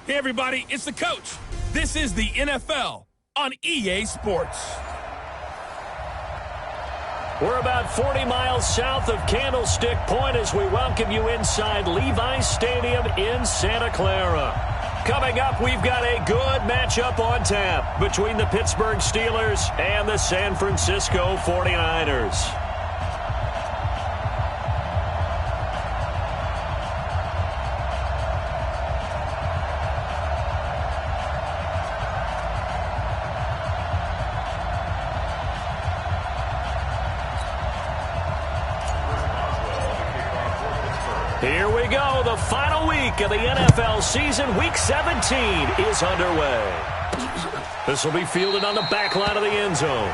Hey, everybody, it's the coach. This is the NFL on EA Sports. We're about 40 miles south of Candlestick Point as we welcome you inside Levi's Stadium in Santa Clara. Coming up, we've got a good matchup on tap between the Pittsburgh Steelers and the San Francisco 49ers. Here we go. The final week of the NFL season. Week 17 is underway. This will be fielded on the back line of the end zone.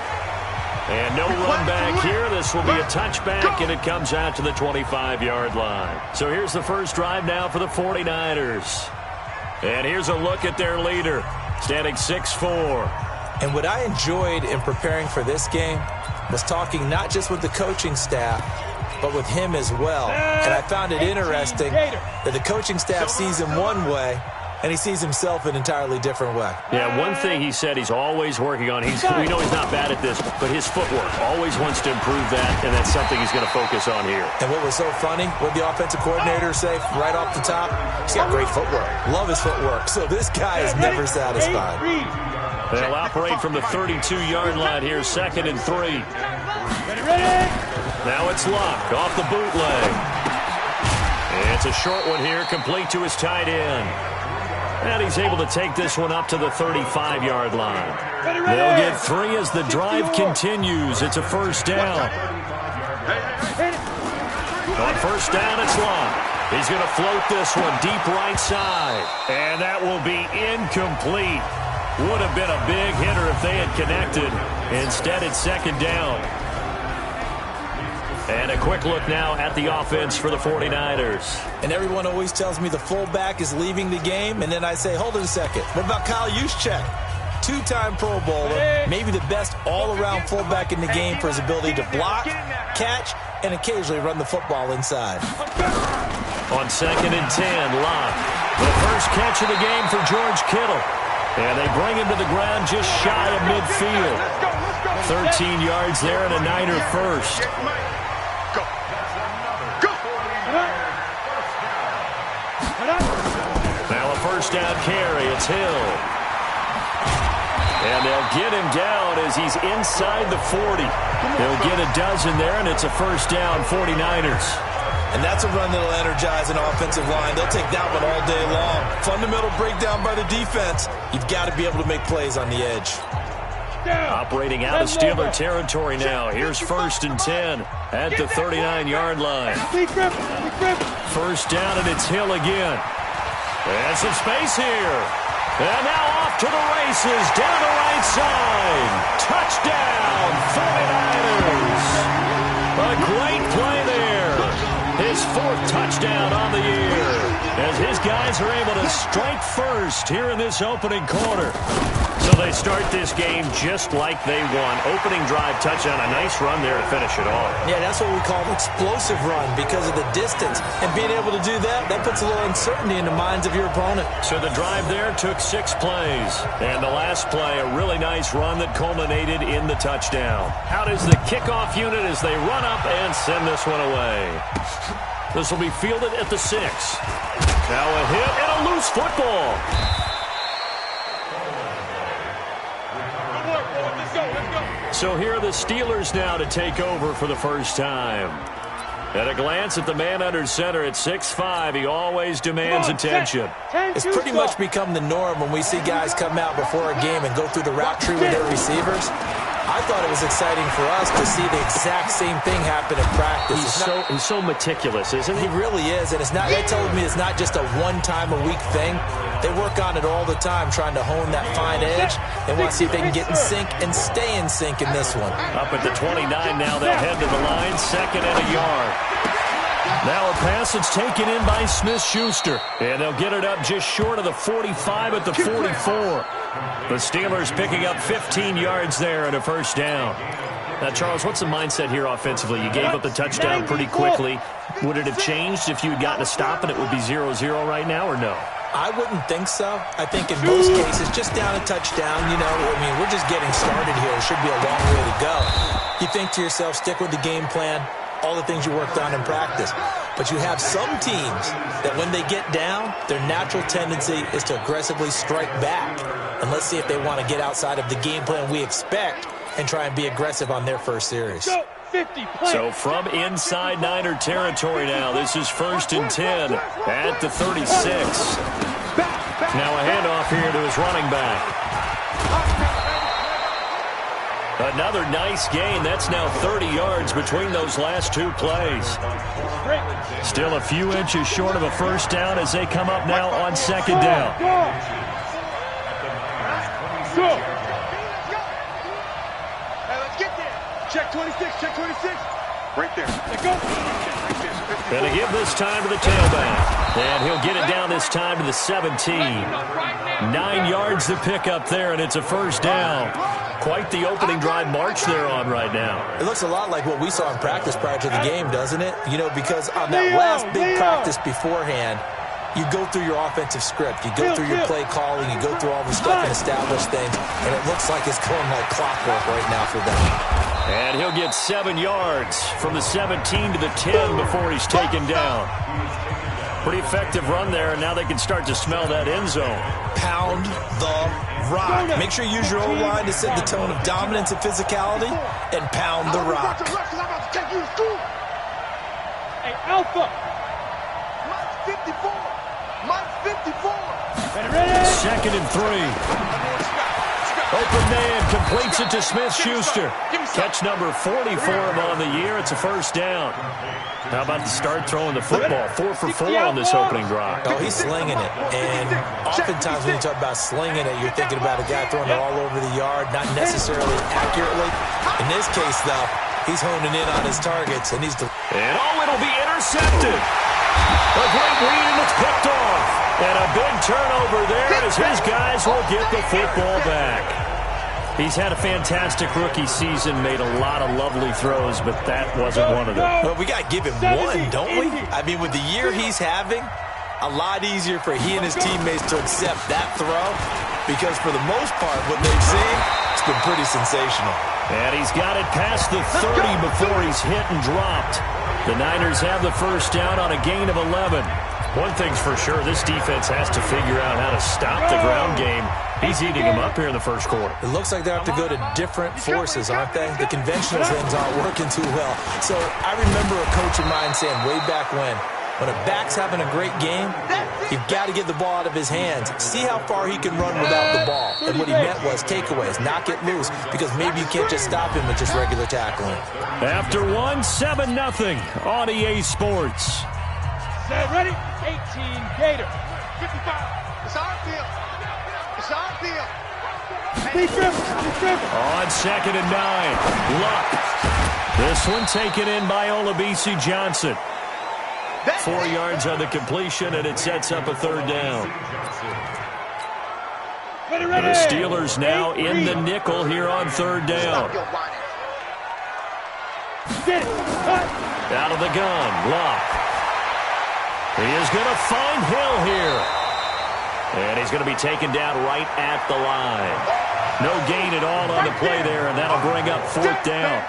And no run back here. This will be a touchback, and it comes out to the 25-yard line. So here's the first drive now for the 49ers. And here's a look at their leader, standing 6'4". And what I enjoyed in preparing for this game was talking not just with the coaching staff, but with him as well. And I found it interesting that the coaching staff sees him one way, and he sees himself an entirely different way. Yeah, one thing he said he's always working on, we know he's not bad at this, but his footwork, always wants to improve that, and that's something he's going to focus on here. And what was so funny, what the offensive coordinator say right off the top, he's got great footwork. Love his footwork. So this guy is never satisfied. They'll operate from the 32-yard line here, 2nd and 3. Now it's Luck off the bootleg. It's a short one here, complete to his tight end. And he's able to take this one up to the 35-yard line. They'll get 3 as the drive continues. It's a first down. On first down, it's Luck. He's going to float this one deep right side. And that will be incomplete. Would have been a big hitter if they had connected. Instead, it's 2nd down. And a quick look now at the offense for the 49ers. And everyone always tells me the fullback is leaving the game, and then I say, hold it a second. What about Kyle Juszczyk? 2-time Pro Bowler, maybe the best all-around fullback in the game for his ability to block, catch, and occasionally run the football inside. On 2nd and 10, Locke. The first catch of the game for George Kittle. And they bring him to the ground just shy of midfield. 13 yards there and a Niner first. Now a first down carry. It's Hill. And they'll get him down as he's inside the 40. They'll get a dozen there, and it's a first down, 49ers. And that's a run that'll energize an offensive line. They'll take that one all day long. Fundamental breakdown by the defense. You've got to be able to make plays on the edge. Operating out of Steeler territory now. Here's 1st and 10 at the 39-yard line. First down, and it's Hill again. And some space here. And now off to the races, down the right side. Touchdown, 49ers. A great play there. His 4th touchdown on the year. As his guys are able to strike first here in this opening quarter. So they start this game just like they won. Opening drive touchdown, a nice run there to finish it off. Yeah, that's what we call an explosive run because of the distance. And being able to do that, that puts a little uncertainty in the minds of your opponent. So the drive there took 6 plays. And the last play, a really nice run that culminated in the touchdown. How does the kickoff unit as they run up and send this one away? This will be fielded at the 6. Now a hit and a loose football. So here are the Steelers now to take over for the first time. At a glance at the man under center at 6'5", he always demands attention. It's pretty much become the norm when we see guys come out before a game and go through the route tree with their receivers. I thought it was exciting for us to see the exact same thing happen in practice. He's so meticulous, isn't he? He really is, and it's not. They told me it's not just a one-time-a-week thing. They work on it all the time, trying to hone that fine edge. They want to see if they can get in sync and stay in sync in this one. Up at the 29 now, they'll head to the line, 2nd and a yard. Now a pass that's taken in by Smith-Schuster. And they'll get it up just short of the 45 at the 44. The Steelers picking up 15 yards there and a first down. Now, Charles, what's the mindset here offensively? You gave up the touchdown pretty quickly. Would it have changed if you had gotten a stop and it would be 0-0 right now or no? I wouldn't think so. I think in most cases, just down a touchdown, we're just getting started here. It should be a long way to go. You think to yourself, stick with the game plan, all the things you worked on in practice. But you have some teams that when they get down, their natural tendency is to aggressively strike back. And let's see if they want to get outside of the game plan we expect and try and be aggressive on their first series. So from inside Niner territory now, this is 1st and 10 at the 36. Now a handoff here to his running back. Another nice gain. That's now 30 yards between those last two plays. Still a few inches short of a first down as they come up now on 2nd down. Check 26, check 26. Right there. Let's go. Going to give this time to the tailback. And he'll get it down this time to the 17. 9 yards to pick up there, and it's a first down. Quite the opening drive march they're on right now. It looks a lot like what we saw in practice prior to the game, doesn't it? Because on that last big practice beforehand, you go through your offensive script. You go through your play calling. You go through all the stuff and establish things. And it looks like it's going like clockwork right now for them. And he'll get 7 yards from the 17 to the 10 before he's taken down. Pretty effective run there, and now they can start to smell that end zone. Pound the rock. Make sure you use your O-line to set the tone of dominance and physicality, and pound the rock. Hey, Alpha. Mike's 54. Mike's 54. Ready. 2nd and 3. Open man completes it to Smith-Schuster. Catch number 40 for him on the year. It's a first down. How about the start throwing the football? 4 for 4 on this opening drive. Oh, he's slinging it. And oftentimes when you talk about slinging it, you're thinking about a guy throwing it all over the yard, not necessarily accurately. In this case, though, he's honing in on his targets, and he's... And it'll be intercepted. A great read, and it's picked off. And a big turnover there as his guys will get the football back. He's had a fantastic rookie season, made a lot of lovely throws, but that wasn't one of them. Well, we got to give him one, don't we? I mean, with the year he's having, a lot easier for he and his teammates to accept that throw because for the most part, what they've seen, it's been pretty sensational. And he's got it past the 30 before he's hit and dropped. The Niners have the first down on a gain of 11. One thing's for sure, this defense has to figure out how to stop the ground game. He's eating them up here in the first quarter. It looks like they have to go to different forces, aren't they? The conventional things aren't working too well. So I remember a coach of mine saying way back when a back's having a great game, you've got to get the ball out of his hands. See how far he can run without the ball. And what he meant was takeaways, knock it loose, because maybe you can't just stop him with just regular tackling. After one, 7-0 on EA Sports. Ready? 18 Gator. 55. It's our field. It's our field. On 2nd and 9. Luck. This one taken in by Olabisi Johnson. 4 yards on the completion, and it sets up a third down. The Steelers now in the nickel here on third down. Out of the gun, Luck. He is going to find Hill here. And he's going to be taken down right at the line. No gain at all on the play there, and that'll bring up 4th down.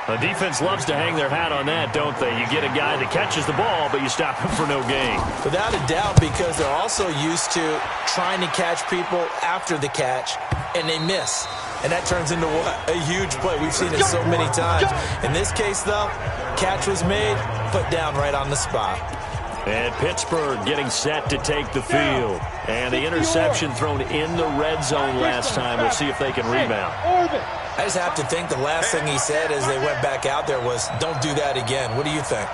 The defense loves to hang their hat on that, don't they? You get a guy that catches the ball, but you stop him for no gain. Without a doubt, because they're also used to trying to catch people after the catch, and they miss. And that turns into what? A huge play. We've seen it so many times. In this case, though, catch was made, put down right on the spot. And Pittsburgh getting set to take the field. And the interception thrown in the red zone last time. We'll see if they can rebound. I just have to think the last thing he said as they went back out there was, don't do that again. What do you think?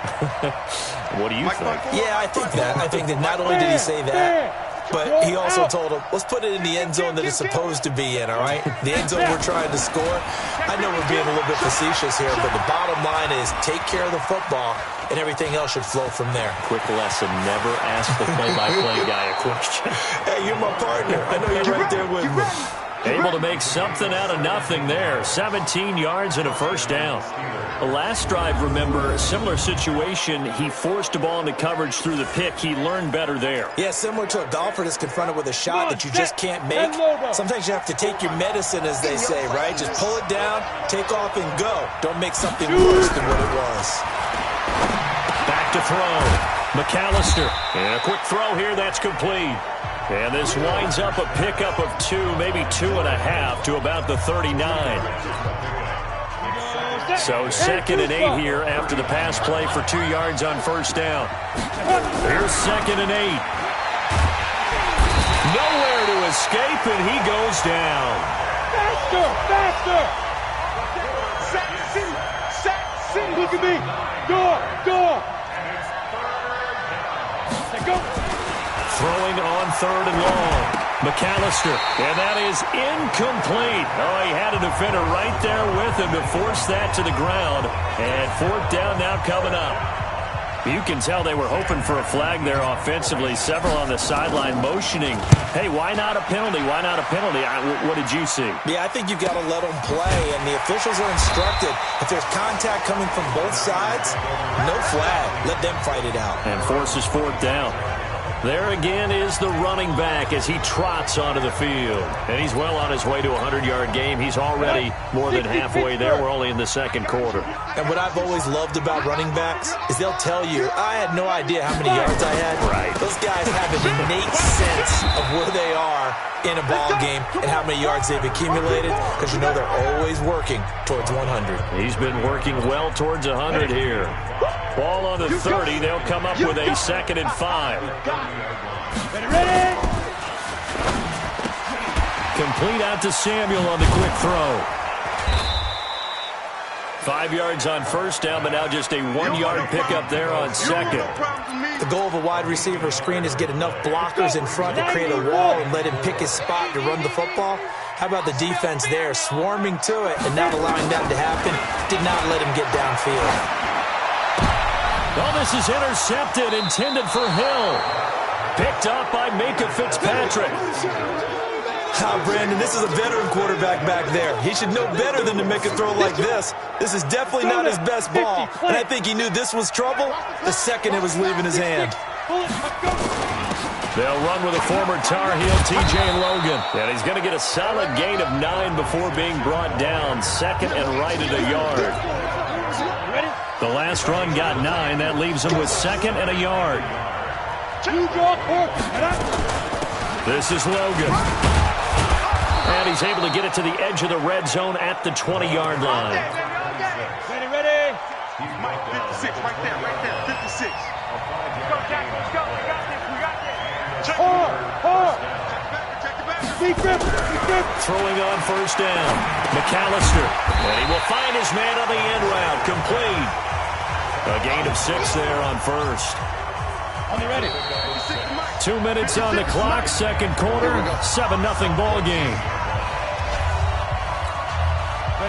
What do you think? Yeah, I think that. I think that not only did he say that, but he also told him, let's put it in the end zone that it's supposed to be in, all right? The end zone we're trying to score. I know we're being a little bit facetious here, but the bottom line is take care of the football, and everything else should flow from there. Quick lesson, never ask the play-by-play guy a question. Hey, you're my partner. I know you're right there with me. Able to make something out of nothing there. 17 yards and a first down. The last drive, remember, a similar situation. He forced a ball into coverage through the pick. He learned better there. Yeah, similar to a golfer that's confronted with a shot that you just can't make. Sometimes you have to take your medicine, as they say, right? Just pull it down, take off, and go. Don't make something worse than what it was. Back to throw. McAllister. And a quick throw here. That's complete. And this winds up a pickup of 2, maybe 2.5 to about the 39. So 2nd and 8 here after the pass play for 2 yards on first down. Here's 2nd and 8. Nowhere to escape, and he goes down. Faster, faster. Sack City, Sack City. Look at me. Door. Let's go. Throwing on 3rd and long. McAllister, and that is incomplete. Oh, he had a defender right there with him to force that to the ground. And 4th down now coming up. You can tell they were hoping for a flag there offensively. Several on the sideline motioning. Hey, why not a penalty? Why not a penalty? What did you see? Yeah, I think you've got to let them play, and the officials are instructed. If there's contact coming from both sides, no flag. Let them fight it out. And forces 4th down. There again is the running back as he trots onto the field. And he's well on his way to a 100-yard game. He's already more than halfway there. We're only in the 2nd quarter. And what I've always loved about running backs is they'll tell you, I had no idea how many yards I had. Right. Those guys have an innate sense of where they are in a ball game and how many yards they've accumulated, because you know they're always working towards 100. He's been working well towards 100 here. Ball on the 30. They'll come up with a 2nd and 5. Ready? Complete out to Samuel on the quick throw. 5 yards on first down, but now just a 1-yard pickup there on 2nd. The goal of a wide receiver screen is get enough blockers in front to create a wall and let him pick his spot to run the football. How about the defense there, swarming to it and not allowing that to happen? Did not let him get downfield. Well, this is intercepted, intended for Hill. Picked up by Minkah Fitzpatrick. Brandon, this is a veteran quarterback back there. He should know better than to make a throw like this. This is definitely not his best ball. And I think he knew this was trouble the second it was leaving his hand. They'll run with a former Tar Heel, T.J. Logan. And he's going to get a solid gain of 9 before being brought down. 2nd and right at a yard. The last run got 9. That leaves him with 2nd and a yard. This is Logan. And he's able to get it to the edge of the red zone at the 20-yard line. Ready. Mike, 56, right there, 56. Go, Jack, let's go. We got this. Hard. Deep grip. Throwing on first down. McAllister. And he will find his man on the end route. Complete. A gain of 6 there on first. On the ready. 2 minutes on the clock, 2nd quarter, 7-0 ball game.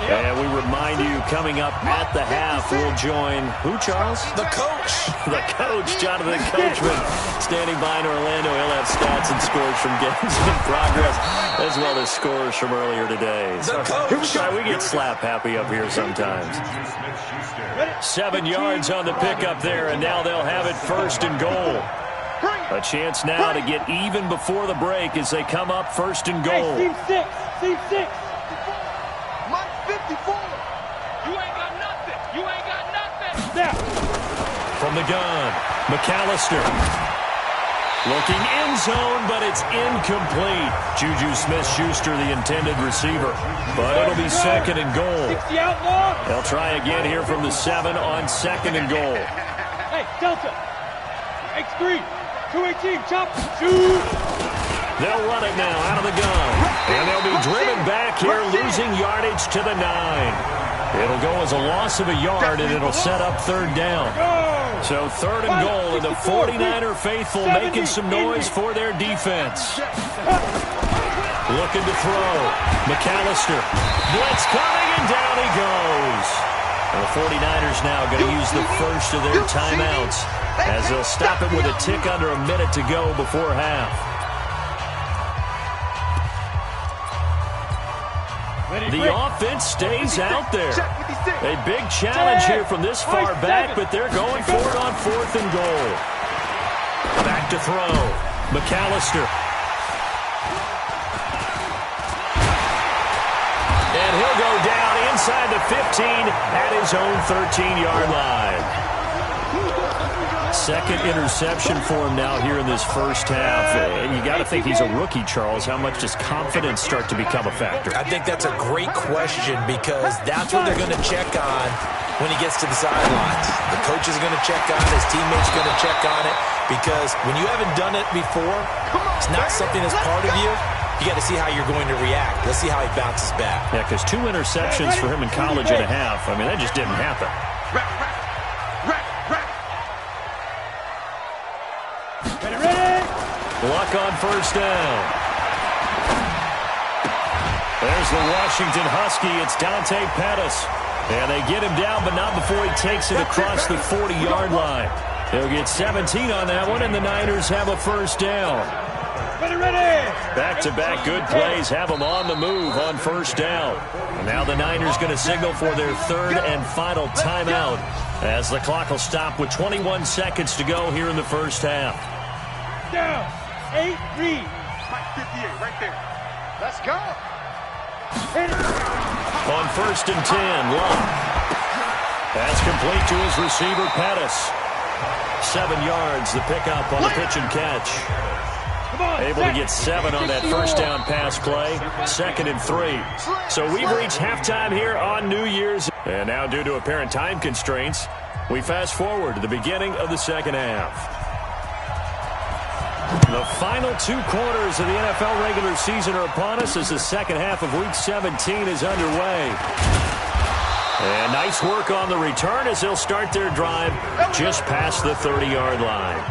And we remind you, coming up at the half, we'll join, who, Charles? The coach. The coach, Jonathan Coachman, standing by in Orlando. He'll have stats and scores from games in progress, as well as scores from earlier today. The coach. We get slap happy up here sometimes. 7 yards on the pickup there, and now they'll have it 1st and goal. A chance now to get even before the break as they come up 1st and goal. Hey, Team 6. Mike, 54. You ain't got nothing. Now. From the gun, McAllister. Looking end zone, but it's incomplete. Juju Smith-Schuster, the intended receiver. But it'll be 2nd and goal. 60 outlaw. They'll try again here from the 7 on 2nd and goal. Hey, Delta. X3. 218. Chop. Shoot. They'll run it now out of the gun. And they'll be driven back here, losing yardage to the 9. It'll go as a loss of a yard, and it'll set up 3rd down. So 3rd and goal, and the 49er faithful making some noise for their defense. Looking to throw. McAllister. Blitz coming, and down he goes. And the 49ers now going to use the first of their timeouts as they'll stop it with a tick under a minute to go before half. The offense stays out there. A big challenge here from this far back, but they're going for it on 4th and goal. Back to throw. McAllister. And he'll go down inside the 15 at his own 13-yard line. Second interception for him now here in this first half. And you got to think he's a rookie, Charles. How much does confidence start to become a factor? I think that's a great question because that's what they're going to check on when he gets to the sidelines. The coach is going to check on it. His teammates are going to check on it because when you haven't done it before, it's not something that's part of you. You got to see how you're going to react. Let's see how he bounces back. Yeah, because 2 interceptions for him in college and a half. I mean, that just didn't happen. Luck on first down. There's the Washington Husky. It's Dante Pettis. And they get him down, but not before he takes it across the 40-yard line. He'll get 17 on that one, and the Niners have a first down. Back-to-back good plays have them on the move on first down. And now the Niners going to signal for their 3rd and final timeout as the clock will stop with 21 seconds to go here in the first half. Down. 8-3. Mike 58 right there. Let's go. On 1st and 10, Luck. That's complete to his receiver, Pettis. 7 yards, the pickup on the pitch and catch. Able to get 7 on that first down pass play. 2nd and 3. So we've reached halftime here on New Year's. And now due to apparent time constraints, we fast forward to the beginning of the second half. The final 2 quarters of the NFL regular season are upon us as the second half of Week 17 is underway. And nice work on the return as they'll start their drive just past the 30-yard line.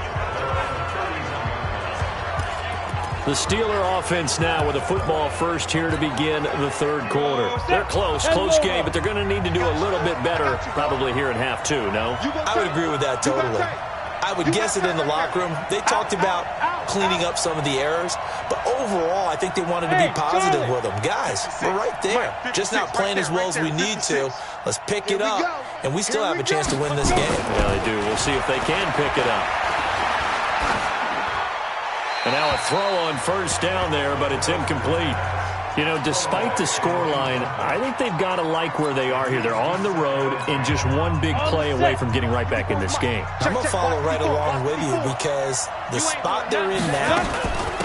The Steeler offense now with a football first here to begin the 3rd quarter. They're close game, but they're going to need to do a little bit better probably here in half 2, no? I would agree with that totally. I would guess it in the locker room. They talked about cleaning up some of the errors, but overall, I think they wanted to be positive with them. Guys, we're right there. Just not playing as well as we need to. Let's pick it up, and we still have a chance to win this game. Yeah, they do. We'll see if they can pick it up. And now a throw on first down there, but it's incomplete. You know, despite the scoreline, I think they've got to like where they are here. They're on the road and just one big play away from getting right back in this game. I'm going to follow right along with you because the spot they're in now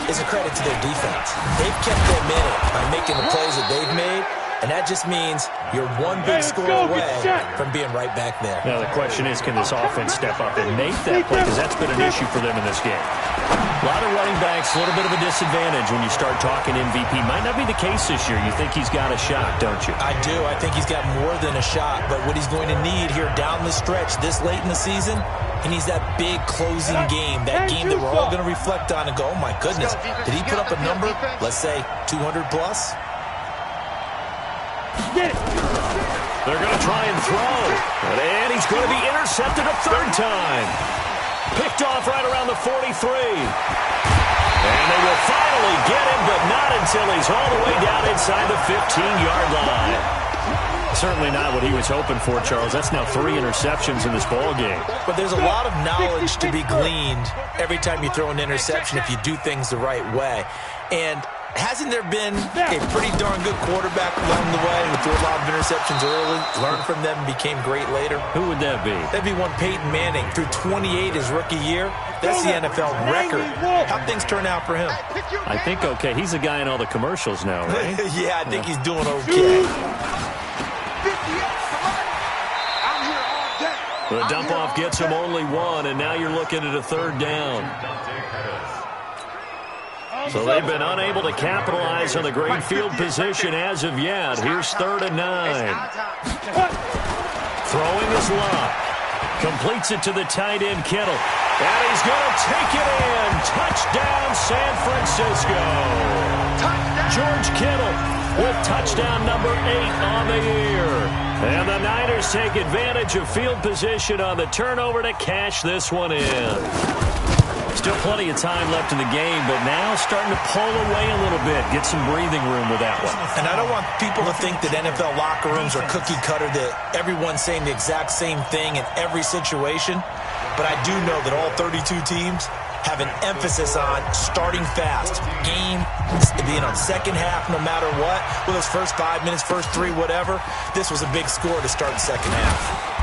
is a credit to their defense. They've kept them in it by making the plays that they've made, and that just means you're one big score away from being right back there. Now the question is, can this offense step up and make that play? Because that's been an issue for them in this game. A lot of running backs, a little bit of a disadvantage when you start talking MVP. Might not be the case this year. You think he's got a shot, don't you? I do. I think he's got more than a shot. But what he's going to need here down the stretch this late in the season, he needs that big closing game, that game that we're all going to reflect on and go, oh, my goodness, did he put up a number, let's say 200 plus? They're going to try and throw. And he's going to be intercepted a 3rd time. Picked off right around the 43. And they will finally get him, but not until he's all the way down inside the 15-yard line. Certainly not what he was hoping for, Charles. That's now 3 interceptions in this ball game. But there's a lot of knowledge to be gleaned every time you throw an interception if you do things the right way. And hasn't there been a pretty darn good quarterback along the way who threw a lot of interceptions early, learned from them, and became great later? Who would that be? That'd be one Peyton Manning. Threw 28 his rookie year. That's the NFL record. How'd things turn out for him? I think okay. He's the guy in all the commercials now, right? Yeah, I think he's doing okay. The dump-off gets him only 1, and now you're looking at a 3rd down. So they've been unable to capitalize on the great field position as of yet. Here's 3rd and 9. Throwing his Luck. Completes it to the tight end, Kittle. And he's going to take it in. Touchdown, San Francisco. George Kittle with touchdown number 8 on the year. And the Niners take advantage of field position on the turnover to cash this one in. Still plenty of time left in the game, but now starting to pull away a little bit. Get some breathing room with that one. And I don't want people to think that NFL locker rooms are cookie cutter, that everyone's saying the exact same thing in every situation. But I do know that all 32 teams have an emphasis on starting fast. Game being on second half no matter what. Whether it's first 5 minutes, first 3, whatever. This was a big score to start the second half.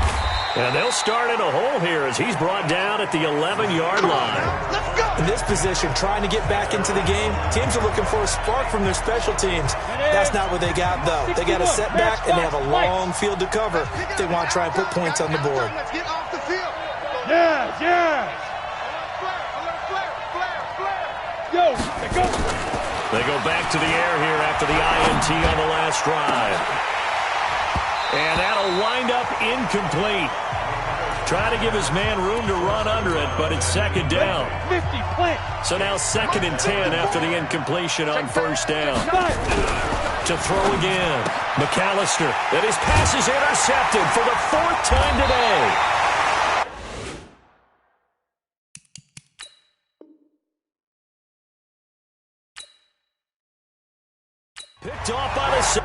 And they'll start in a hole here as he's brought down at the 11-yard line. In this position, trying to get back into the game, teams are looking for a spark from their special teams. That's not what they got, though. They got a setback, and they have a long field to cover if they want to try and put points on the board. Yes, yes. Yo, they go. They go back to the air here after the INT on the last drive. And that'll wind up incomplete. Trying to give his man room to run under it, but it's second down. 50, plant. So now 2nd and 10 after the incompletion on first down. To throw again. McAllister. And his pass is intercepted for the 4th time today. Picked off by the...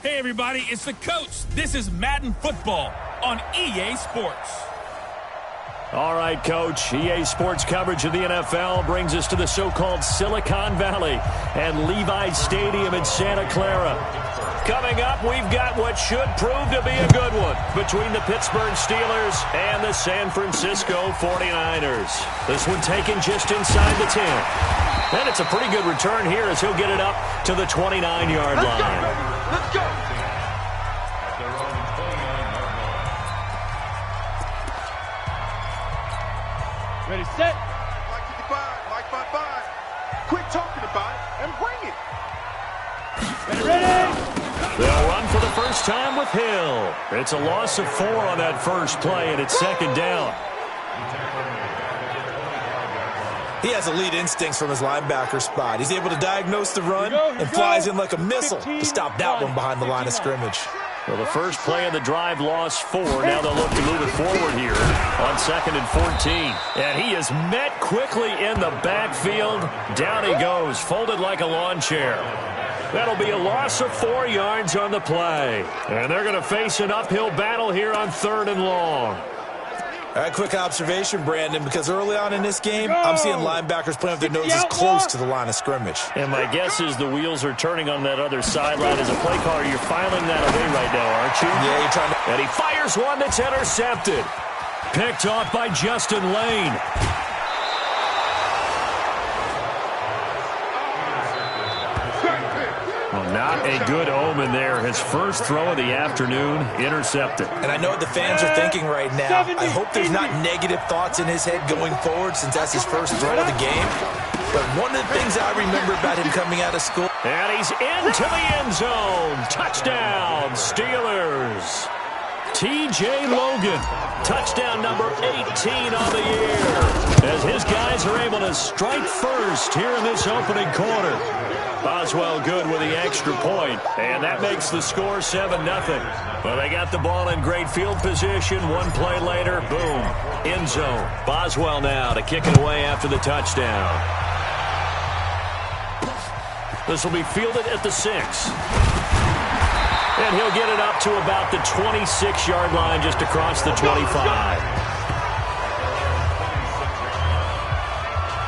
Hey, everybody, it's the coach. This is Madden Football on EA Sports. All right, Coach. EA Sports coverage of the NFL brings us to the so-called Silicon Valley and Levi Stadium in Santa Clara. Coming up, we've got what should prove to be a good one between the Pittsburgh Steelers and the San Francisco 49ers. This one taken just inside the 10. And it's a pretty good return here as he'll get it up to the 29-yard line. Let's go. Ready, set. Mike 55, Mike 55. Quit talking about it and bring it. Ready. They'll run for the first time with Hill. It's a loss of 4 on that first play, and it's second down. He has elite instincts from his linebacker spot. He's able to diagnose the run and flies in like a missile to stop that one behind the line of scrimmage. Well, the first play of the drive lost 4. Now they'll look to move it forward here on 2nd and 14. And he is met quickly in the backfield. Down he goes, folded like a lawn chair. That'll be a loss of 4 yards on the play. And they're going to face an uphill battle here on 3rd and long. All right, quick observation, Brandon, because early on in this game, I'm seeing linebackers playing with their noses close to the line of scrimmage. And my guess is the wheels are turning on that other sideline. As a play caller, you're filing that away right now, aren't you? Yeah, you're trying to... And he fires one that's intercepted. Picked off by Justin Lane. Well, not a good omen there. His first throw of the afternoon, intercepted. And I know what the fans are thinking right now. I hope there's not negative thoughts in his head going forward since that's his first throw of the game. But one of the things I remember about him coming out of school... And he's into the end zone. Touchdown, Steelers. T.J. Logan, touchdown number 18 on the year, as his guys are able to strike first here in this opening quarter. Boswell good with the extra point, and that makes the score 7-0. Well, they got the ball in great field position. One play later, boom, end zone. Boswell now to kick it away after the touchdown. This will be fielded at the 6. And he'll get it up to about the 26-yard line, just across the 25.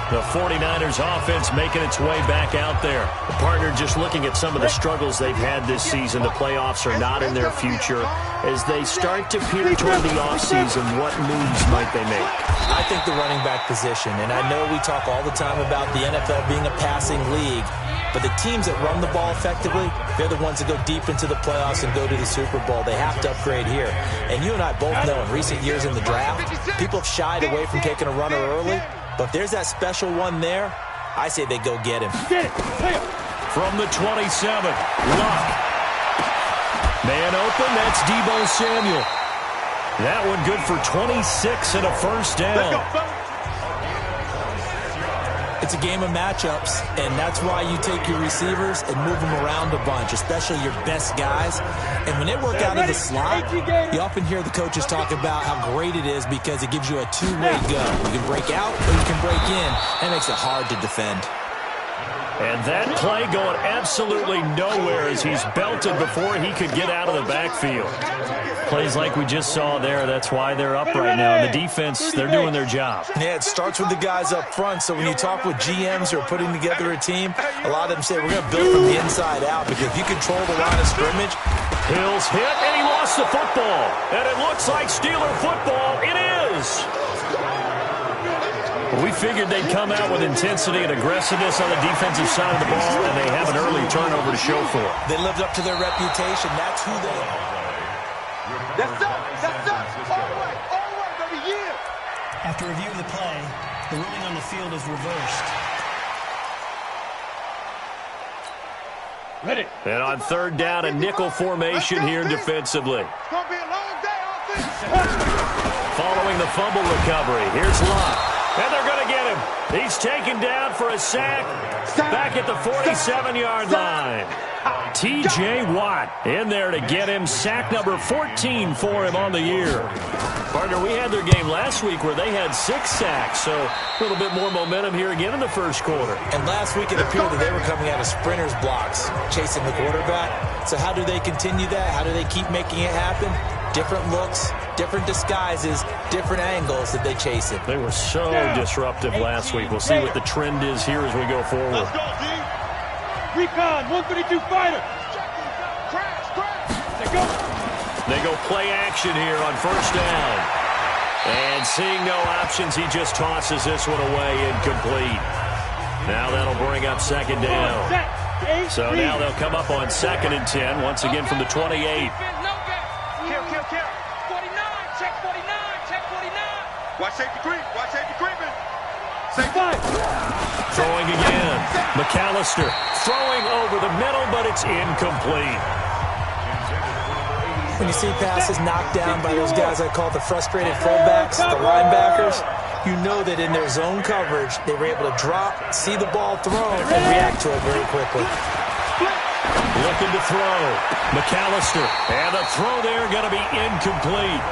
The 49ers offense making its way back out there. The partner just looking at some of the struggles they've had this season. The playoffs are not in their future. As they start to peer toward the offseason, what moves might they make? I think the running back position, and I know we talk all the time about the NFL being a passing league, but the teams that run the ball effectively, they're the ones that go deep into the playoffs and go to the Super Bowl. They have to upgrade here. And you and I both know in recent years in the draft, people have shied away from taking a runner early. But if there's that special one there, I say they go get him. From the 27, Luck. Man open, that's Deebo Samuel. That one good for 26 and a first down. It's a game of matchups, and that's why you take your receivers and move them around a bunch, especially your best guys. And when they work out of the slot, you often hear the coaches talk about how great it is because it gives you a two-way go. You can break out or you can break in. That makes it hard to defend. And that play going absolutely nowhere as he's belted before he could get out of the backfield. Plays like we just saw there, that's why they're up right now. And the defense, they're doing their job. Yeah, it starts with the guys up front. So when you talk with GMs who are putting together a team, a lot of them say, we're going to build from the inside out because if you control the line of scrimmage. Hill's hit, and he lost the football. And it looks like Steeler football. It is. We figured they'd come out with intensity and aggressiveness on the defensive side of the ball, and they have an early turnover to show for it. They lived up to their reputation. That's who they are. That's up. That's up. All the way, baby, yeah. After review of the play, the ruling on the field is reversed. Ready. And on third down, a nickel formation here defensively. It's going to be a long day offense. Following the fumble recovery, here's Locke. And they're going to get him. He's taken down for a sack back at the 47-yard line. T.J. Watt in there to get him. Sack number 14 for him on the year. Partner, we had their game last week where they had 6 sacks, so a little bit more momentum here again in the first quarter. And last week it appeared that they were coming out of sprinters blocks, chasing the quarterback. So how do they continue that? How do they keep making it happen? Different looks, different disguises, different angles that they chase it. They were so disruptive last week. We'll see what the trend is here as we go forward. Let's go, D. Recon, 132 fighter. Crash. They go play action here on first down. And seeing no options, he just tosses this one away, incomplete. Now that'll bring up second down. So now they'll come up on 2nd and 10, once again from the 28. Kill. 49, check 49, check 49. Watch safety creep, Safety. Throwing again. McAllister throwing over the middle, but it's incomplete. When you see passes knocked down by those guys I call the frustrated fullbacks, the linebackers, you know that in their zone coverage, they were able to drop, see the ball thrown, and react to it very quickly. Looking to throw. McAllister. And the throw there going to be incomplete.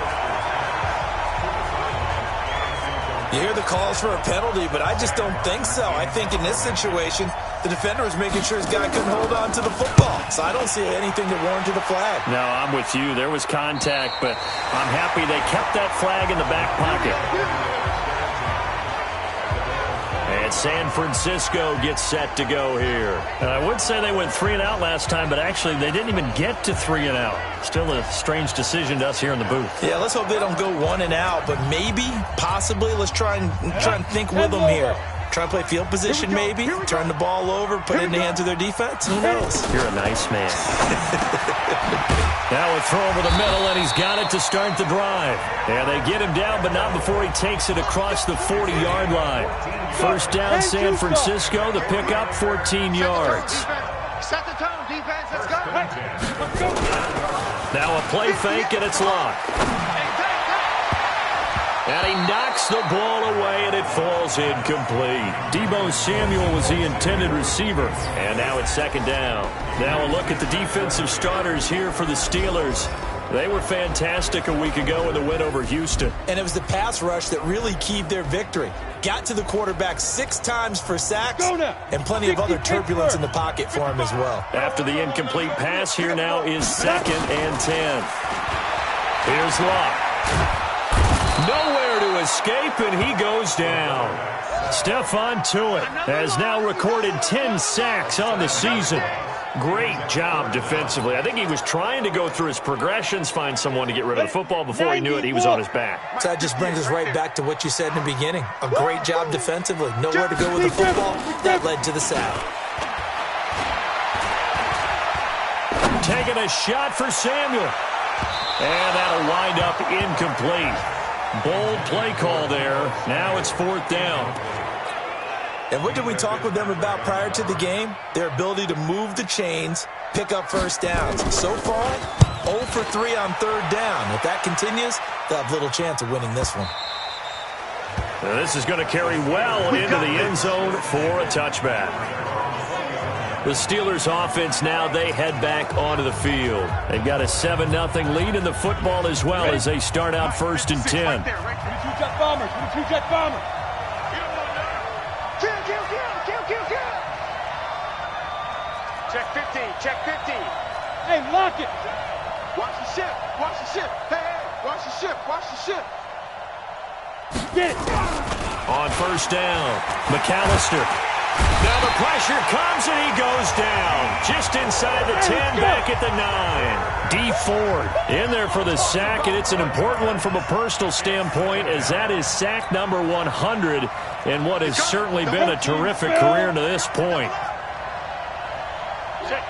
You hear the calls for a penalty, but I just don't think so. I think in this situation, The defender was making sure his guy couldn't hold on to the football. So I don't see anything that warranted a flag. No, I'm with you. There was contact, but I'm happy they kept that flag in the back pocket. And San Francisco gets set to go here. And I would say they went 3 and out last time, but actually they didn't even get to 3 and out. Still a strange decision to us here in the booth. Yeah, let's hope they don't go 1 and out, but maybe, possibly, let's try and think with them here. Try and play field position maybe, turn the ball over, put it in the hands of their defense. Who knows? You're a nice man. Now a throw over the middle, and he's got it to start the drive. Yeah, they get him down, but not before he takes it across the 40-yard line. First down, San Francisco. The pickup, 14 yards. Set the tone, defense. Let's go. Let's go. Now a play fake, and it's locked. And he knocks the ball away, and it falls incomplete. Deebo Samuel was the intended receiver. And now it's second down. Now a look at the defensive starters here for the Steelers. They were fantastic a week ago in the win over Houston. And it was the pass rush that really keyed their victory. Got to the quarterback 6 times for sacks, and plenty of other turbulence in the pocket for him as well. After the incomplete pass, here now is 2nd and 10. Here's Locke. Nowhere to escape, and he goes down. Stephon Tuitt has now recorded 10 sacks on the season. Great job defensively. I think he was trying to go through his progressions, find someone to get rid of the football. Before he knew it, he was on his back. So that just brings us right back to what you said in the beginning. A great job defensively. Nowhere to go with the football. That led to the sack. Taking a shot for Samuel. And that'll wind up incomplete. Bold play call there. Now it's 4th down. And what did we talk with them about prior to the game? Their ability to move the chains, pick up first downs. So far, 0 for 3 on 3rd down. If that continues, they'll have little chance of winning this one. Now this is going to carry well into the end zone for a touchback. The Steelers offense now, they head back onto the field. They've got a 7-0 lead in the football as well as they start out 1st and 10. Two-jet bombers. Two-jet bombers. Kill. Check 15. Check 15. Hey, lock it. Watch the ship. Watch the ship. Hey, watch the ship. Watch the ship. Get it. On 1st down, McAllister. Now the pressure comes, and he goes down. Just inside the 10, back at the 9. Dee Ford in there for the sack, and it's an important one from a personal standpoint, as that is sack number 100 in what has certainly been a terrific career to this point. Check.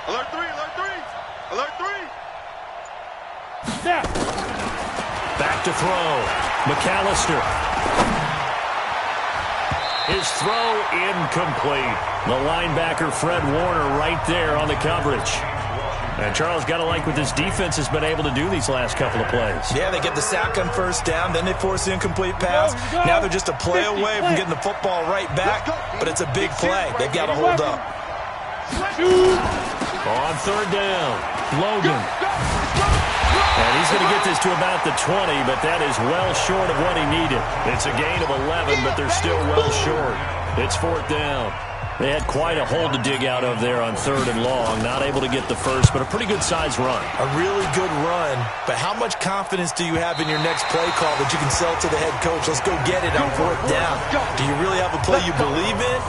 Alert 3. Alert 3. Snap. Back to throw. McAllister. His throw incomplete. The linebacker, Fred Warner, right there on the coverage. And Charles, got to like what this defense has been able to do these last couple of plays. Yeah, they get the sack on 1st down, then they force the incomplete pass. Now they're just a play away from getting the football right back, but it's a big play. They've got to hold up. On 3rd down, Logan. And he's going to get this to about the 20, but that is well short of what he needed. It's a gain of 11, but they're still well short. It's 4th down. They had quite a hole to dig out of there on 3rd and long. Not able to get the first, but a pretty good-sized run. A really good run, but how much confidence do you have in your next play call that you can sell to the head coach? Let's go get it on 4th down. Do you really have a play you believe in,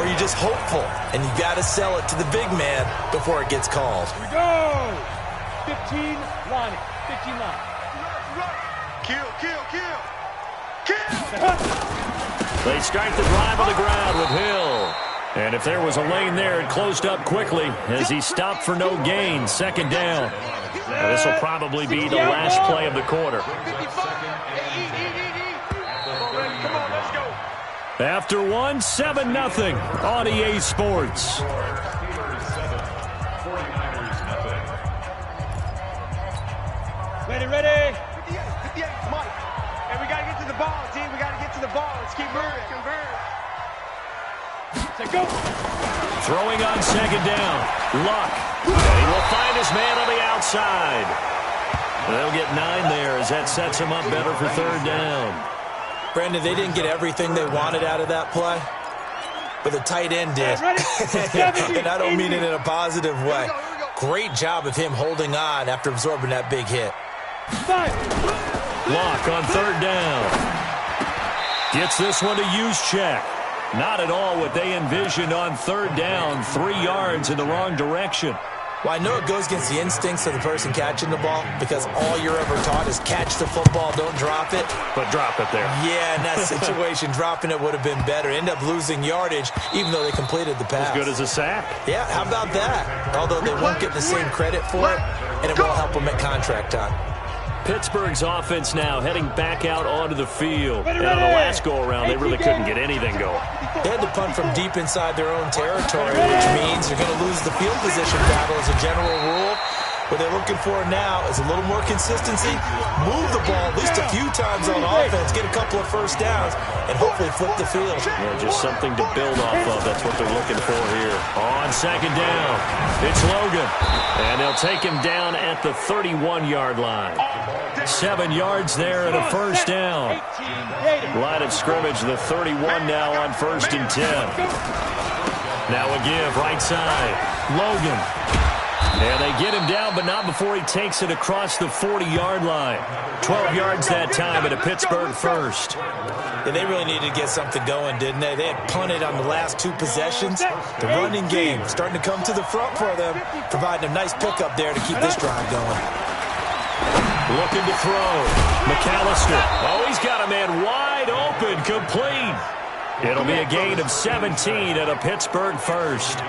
or are you just hopeful? And you got to sell it to the big man before it gets called. Here we go. 15 line. 15 line. Kill. They start the drive on the ground with Hill. And if there was a lane there, it closed up quickly as he stopped for no gain. 2nd down. Now, this will probably be the last play of the quarter. After one, 7-0 on EA Sports. Ready. 58, Mike. And we got to get to the ball, team. We got to get to the ball. Let's keep moving. Convert. Say go. Throwing on 2nd down. Luck. And he will find his man on the outside. They'll get 9 there as that sets him up better for 3rd down. Brandon, they didn't get everything they wanted out of that play. but the tight end did. And I don't mean it in a positive way. Great job of him holding on after absorbing that big hit. Lock on third down. Gets this one to Juszczyk. Not at all what they envisioned on third down. 3 yards in the wrong direction. Well, I know it goes against the instincts of the person catching the ball because all you're ever taught is catch the football, don't drop it. But drop it there. Yeah, in that situation, dropping it would have been better. End up losing yardage even though they completed the pass. As good as a sack. Yeah, how about that? Although they won't get the same credit for it, and it won't help them at contract time. Pittsburgh's offense now heading back out onto the field. And on the last go-around, they really couldn't get anything going. They had to punt from deep inside their own territory, which means you're going to lose the field position battle as a general rule. What they're looking for now is a little more consistency, move the ball at least a few times on offense, get a couple of first downs, and hopefully flip the field. Yeah, just something to build off of. That's what they're looking for here. On second down, it's Logan. And they'll take him down at the 31-yard line. 7 yards there and a first down. Line of scrimmage, the 31 now on 1st and 10. Now a give, right side. Logan. And they get him down, but not before he takes it across the 40-yard line. 12 yards that time at a Pittsburgh first. Yeah, they really needed to get something going, didn't they? They had punted on the last 2 possessions. The running game starting to come to the front for them, providing a nice pickup there to keep this drive going. Looking to throw. McAllister. Oh, he's got a man wide open, complete. It'll be a gain of 17 at a Pittsburgh first.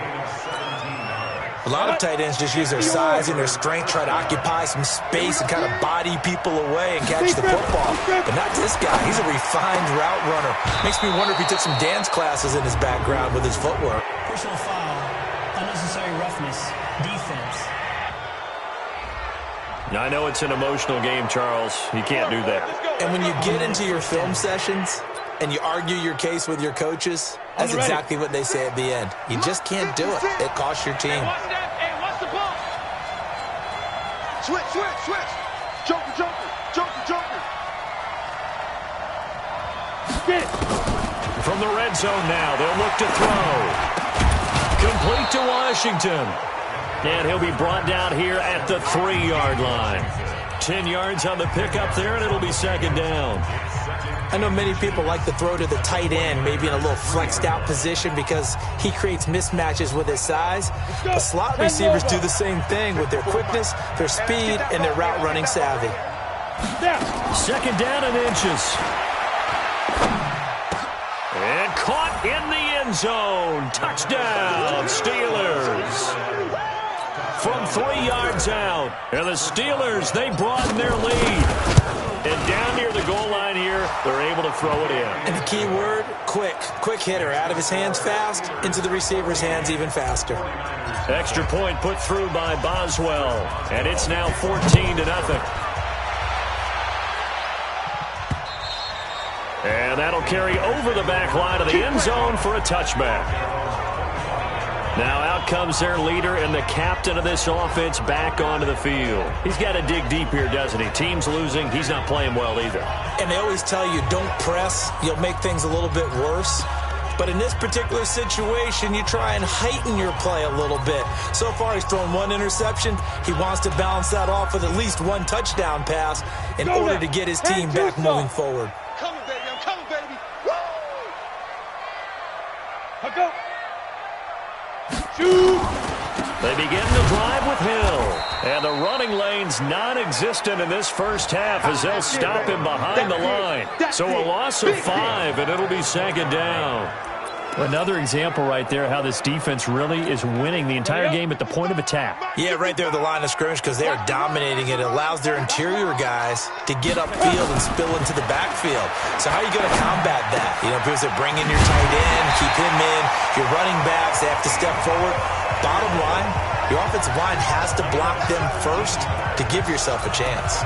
A lot of tight ends just use their size and their strength, try to occupy some space and kind of body people away and catch the football. But not this guy. He's a refined route runner. Makes me wonder if he took some dance classes in his background with his footwork. Personal foul, unnecessary roughness, defense. Now, I know it's an emotional game, Charles. You can't do that. And when you get into your film sessions and you argue your case with your coaches, that's exactly what they say at the end. You just can't do it. It costs your team. Switch, switch, switch. Joker, joker, joker, joker. Get it. From the red zone now, they'll look to throw. Complete to Washington. And he'll be brought down here at the 3-yard line. 10 yards on the pickup there, and it'll be second down. I know many people like to throw to the tight end, maybe in a little flexed out position because he creates mismatches with his size. But slot receivers do the same thing with their quickness, their speed, and their route running savvy. Second down and inches. And caught in the end zone. Touchdown, Steelers. From 3 yards out. And the Steelers, they broaden their lead. And down near the goal line here, they're able to throw it in. And the key word, quick. Quick hitter. Out of his hands fast, into the receiver's hands even faster. Extra point put through by Boswell. And it's now 14-0. And that'll carry over the back line of the end zone for a touchback. Now out comes their leader and the captain of this offense back onto the field. He's got to dig deep here, doesn't he? Team's losing. He's not playing well either. And they always tell you, don't press. You'll make things a little bit worse. But in this particular situation, you try and heighten your play a little bit. So far, he's thrown 1 interception. He wants to balance that off with at least 1 touchdown pass in order to get his team back moving forward. Coming, baby. I'm coming, baby. Woo! I'll go. Shoot! They begin to drive with Hill. And the running lane's non-existent in this first half as they'll stop him behind the line. So a loss of 5, and it'll be second down. Another example right there how this defense really is winning the entire game at the point of attack. Yeah, right there at the line of scrimmage because they are dominating it. It allows their interior guys to get upfield and spill into the backfield. So how are you going to combat that? You know, because they bring in your tight end, keep him in. Your running backs, they have to step forward. Bottom line, your offensive line has to block them first to give yourself a chance.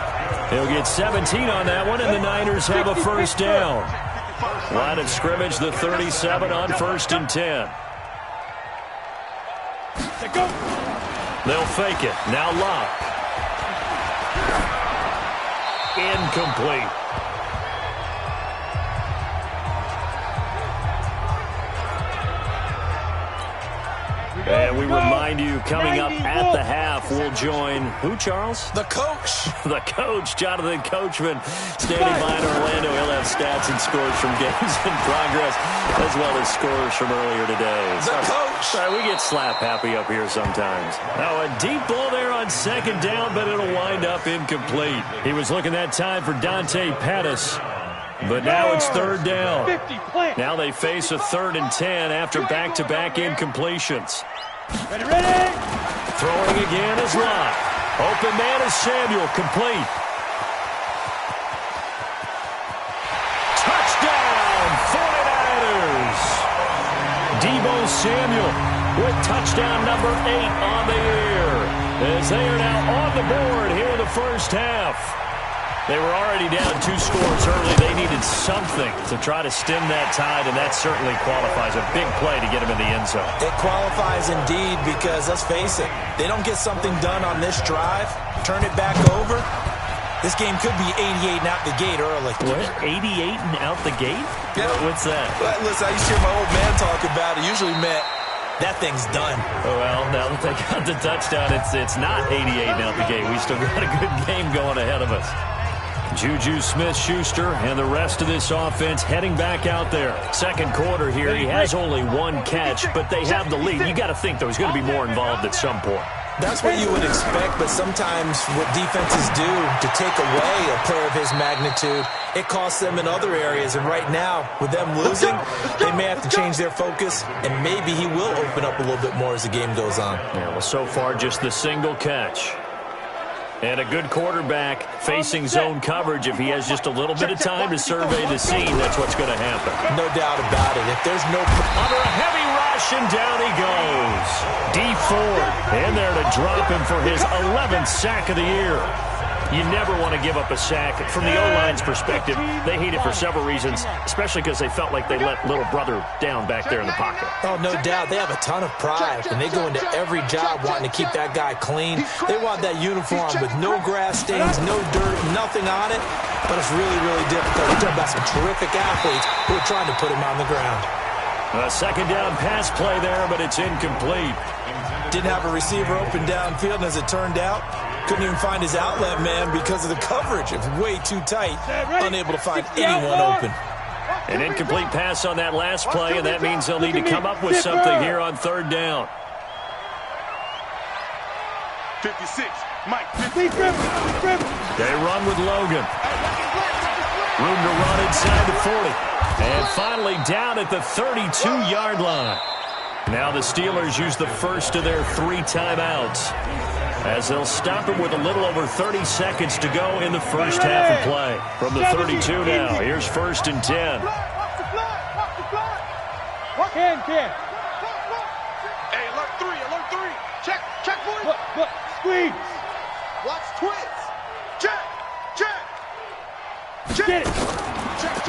They'll get 17 on that one, and the Niners have a first down. Line of scrimmage, the 37 on 1st and 10. They'll fake it. Now Lock. Incomplete. we remind you, coming up at the half, we'll join who, Charles? The coach. The coach, Jonathan Coachman, standing by in Orlando. He'll have stats and scores from games in progress, as well as scores from earlier today. The coach. Sorry, we get slap happy up here sometimes. Now, a deep ball there on second down, but it'll wind up incomplete. He was looking that time for Dante Pettis. But now it's third down. Now they face a 3rd and 10 after back-to-back incompletions. Ready. Throwing again is Lott. Open man is Samuel, complete. Touchdown, 49ers! Deebo Samuel with touchdown number 8 on the year, as they are now on the board here in the first half. They were already down 2 scores early. They needed something to try to stem that tide, and that certainly qualifies. A big play to get them in the end zone. It qualifies indeed because, let's face it, they don't get something done on this drive, turn it back over, this game could be 88 and out the gate early. What? 88 and out the gate? Yeah. What's that? Listen, I used to hear my old man talk about it. Usually meant that thing's done. Well, now that they got the touchdown, it's not 88 and out the gate. We still got a good game going ahead of us. Juju Smith-Schuster and the rest of this offense heading back out there. Second quarter here, he has only 1 catch, but they have the lead. You got to think, though, he's going to be more involved at some point. That's what you would expect, but sometimes what defenses do to take away a player of his magnitude, it costs them in other areas. And right now, with them losing, they may have to change their focus, and maybe he will open up a little bit more as the game goes on. Yeah, well, so far, just the single catch. And a good quarterback facing zone coverage. If he has just a little bit of time to survey the scene, that's what's going to happen. No doubt about it. If there's no... Under a heavy rush, and down he goes. Dee Ford in there to drop him for his 11th sack of the year. You never want to give up a sack. From the O-line's perspective, they hate it for several reasons, especially because they felt like they let little brother down back there in the pocket. Oh, no doubt. They have a ton of pride, and they go into every job wanting to keep that guy clean. They want that uniform with no grass stains, no dirt, nothing on it. But it's really, really difficult. We're talking about some terrific athletes who are trying to put him on the ground. A second down pass play there, but it's incomplete. Didn't have a receiver open downfield, and as it turned out, couldn't even find his outlet man because of the coverage. It was way too tight, unable to find anyone open. An incomplete pass on that last play, and that means they'll need to come up with something here on third down. 56, Mike. They run with Logan. Room to run inside the 40. And finally down at the 32-yard line. Now the Steelers use the first of their 3 timeouts, as they'll stop him with a little over 30 seconds to go in the first half of play. From the 32 now, here's 1st and 10. Can. Hey, alert 3. Check, boys. Look, squeeze. Watch twins. Check. Get it.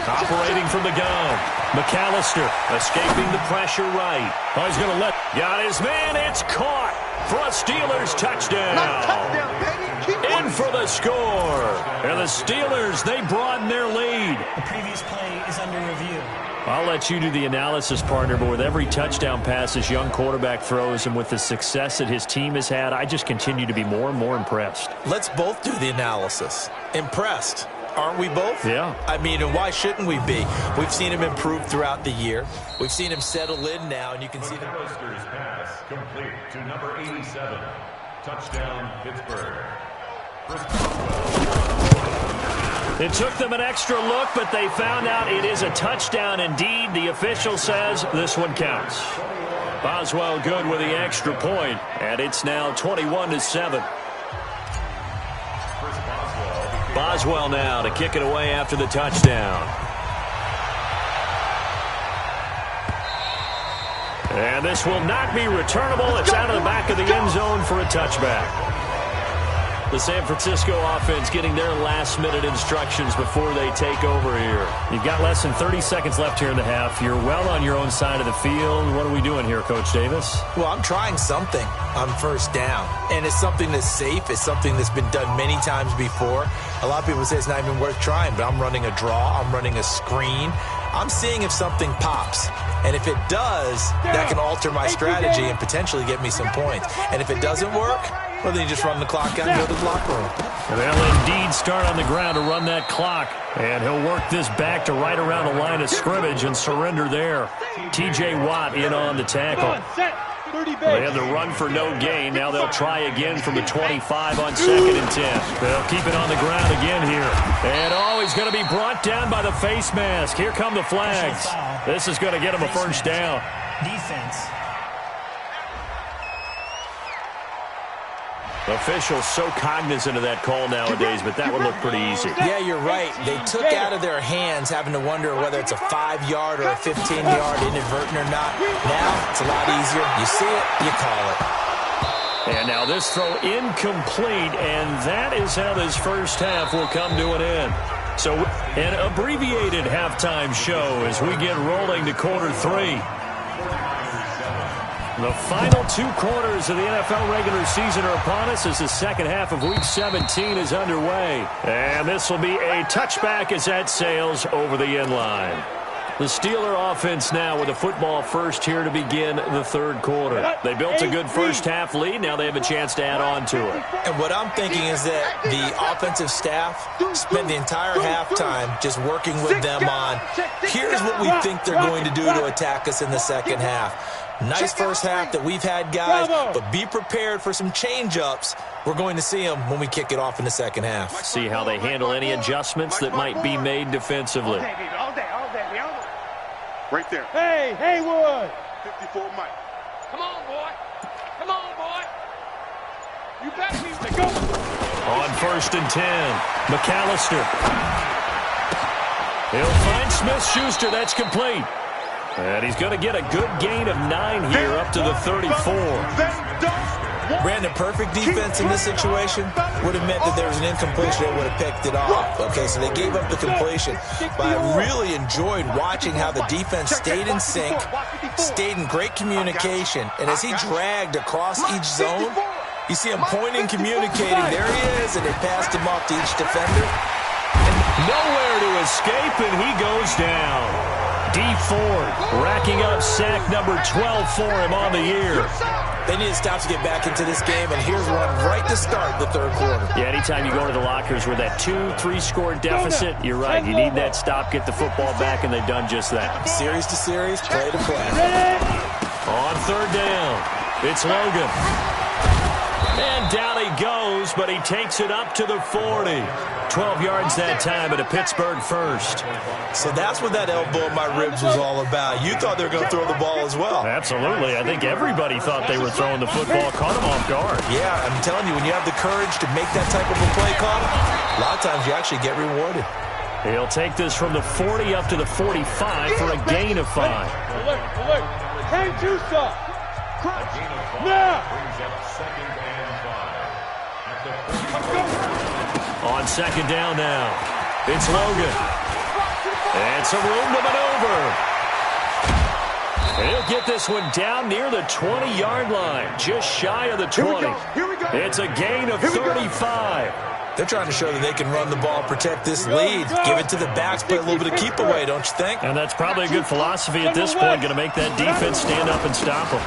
Operating from the gun. McAllister escaping the pressure right. Oh, he's going to let... Got his man. It's caught for a Steelers touchdown. Not a touchdown, baby. Keep in for the score. And the Steelers, they broaden their lead. The previous play is under review. I'll let you do the analysis, partner, but with every touchdown pass this young quarterback throws and with the success that his team has had, I just continue to be more and more impressed. Let's both do the analysis. Impressed. Aren't we both? Yeah. I mean, and why shouldn't we be? We've seen him improve throughout the year. We've seen him settle in now, and you can see the Roasters pass complete to number 87. Touchdown, Pittsburgh. It took them an extra look, but they found out it is a touchdown indeed. The official says this one counts. Boswell good with the extra point, and it's now 21-7. Boswell now to kick it away after the touchdown. And this will not be returnable. It's out of the back of the end zone for a touchback. The San Francisco offense getting their last-minute instructions before they take over here. You've got less than 30 seconds left here in the half. You're well on your own side of the field. What are we doing here, Coach Davis? Well, I'm trying something on first down, and it's something that's safe. It's something that's been done many times before. A lot of people say it's not even worth trying, but I'm running a draw. I'm running a screen. I'm seeing if something pops. And if it does, that can alter my strategy and potentially get me some points. And if it doesn't work, well, then you just run the clock out and go to the locker room. And they'll indeed start on the ground to run that clock. And he'll work this back to right around the line of scrimmage and surrender there. T.J. Watt in on the tackle. They had the run for no gain. Now they'll try again from the 25 on 2nd and 10. They'll keep it on the ground again here. And he's going to be brought down by the face mask. Here come the flags. This is going to get him a first down. Defense. Officials so cognizant of that call nowadays, but that would look pretty easy. Yeah, you're right. They took out of their hands having to wonder whether it's a 5-yard or a 15-yard inadvertent or not. Now it's a lot easier. You see it, you call it. And now this throw incomplete, and that is how this first half will come to an end. So an abbreviated halftime show as we get rolling to quarter 3. The final 2 quarters of the NFL regular season are upon us as the second half of Week 17 is underway. And this will be a touchback as that sails over the end line. The Steeler offense now with the football first here to begin the third quarter. They built a good first half lead. Now they have a chance to add on to it. And what I'm thinking is that the offensive staff spent the entire halftime just working with them on, here's what we think they're going to do to attack us in the second half. Nice first half that we've had, guys, but be prepared for some change-ups. We're going to see them when we kick it off in the second half. See how they handle any adjustments that might be made defensively. All day. Right there. Hey, Haywood. 54 Mike. Come on, boy. You got me. Go. On 1st and 10, McAllister. He'll find Smith-Schuster. That's complete. And he's going to get a good gain of 9 here up to the 34. Brandon, perfect defense in this situation would have meant that there was an incompletion. They would have picked it off. Okay, so they gave up the completion. But I really enjoyed watching how the defense stayed in sync, stayed in great communication. And as he dragged across each zone, you see him pointing, communicating. There he is, and they passed him off to each defender. And nowhere to escape, and he goes down. Dee Ford racking up sack number 12 for him on the year. They need to stop to get back into this game, and here's one right to start the third quarter. Yeah, anytime you go to the lockers with that 2-3 score deficit, you're right. You need that stop, get the football back, and they've done just that. Series to series, play to play. On 3rd down, it's Logan. And down he goes, but he takes it up to the 40. 12 yards that time at a Pittsburgh first. So that's what that elbow in my ribs was all about. You thought they were going to throw the ball as well. Absolutely. I think everybody thought they were throwing the football. Caught him off guard. Yeah, I'm telling you, when you have the courage to make that type of a play call, a lot of times you actually get rewarded. He'll take this from the 40 up to the 45 for a gain of 5. Alert. Hang to stop. Now. On 2nd down now, it's Logan. And some room to maneuver. He'll get this one down near the 20-yard line, just shy of the 20. Here we go. It's a gain of 35. They're trying to show that they can run the ball, protect this lead, give it to the backs, play a little bit of keep away, don't you think? And that's probably a good philosophy at this point, going to make that defense stand up and stop him.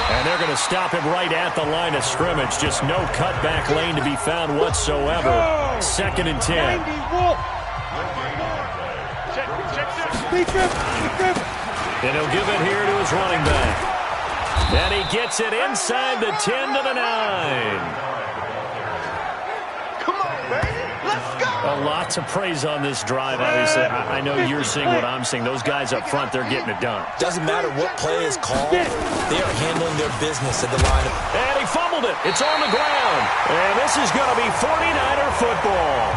And they're going to stop him right at the line of scrimmage. Just no cutback lane to be found whatsoever. 2nd and 10. And he'll give it here to his running back. And he gets it inside the 10 to the 9. Come on, baby. Let's go. A lot to praise on this drive, obviously. I know you're seeing what I'm seeing. Those guys up front, they're getting it done. Doesn't matter what play is called. They are handling their business at the line of... And he fumbled it. It's on the ground. And this is going to be 49er football.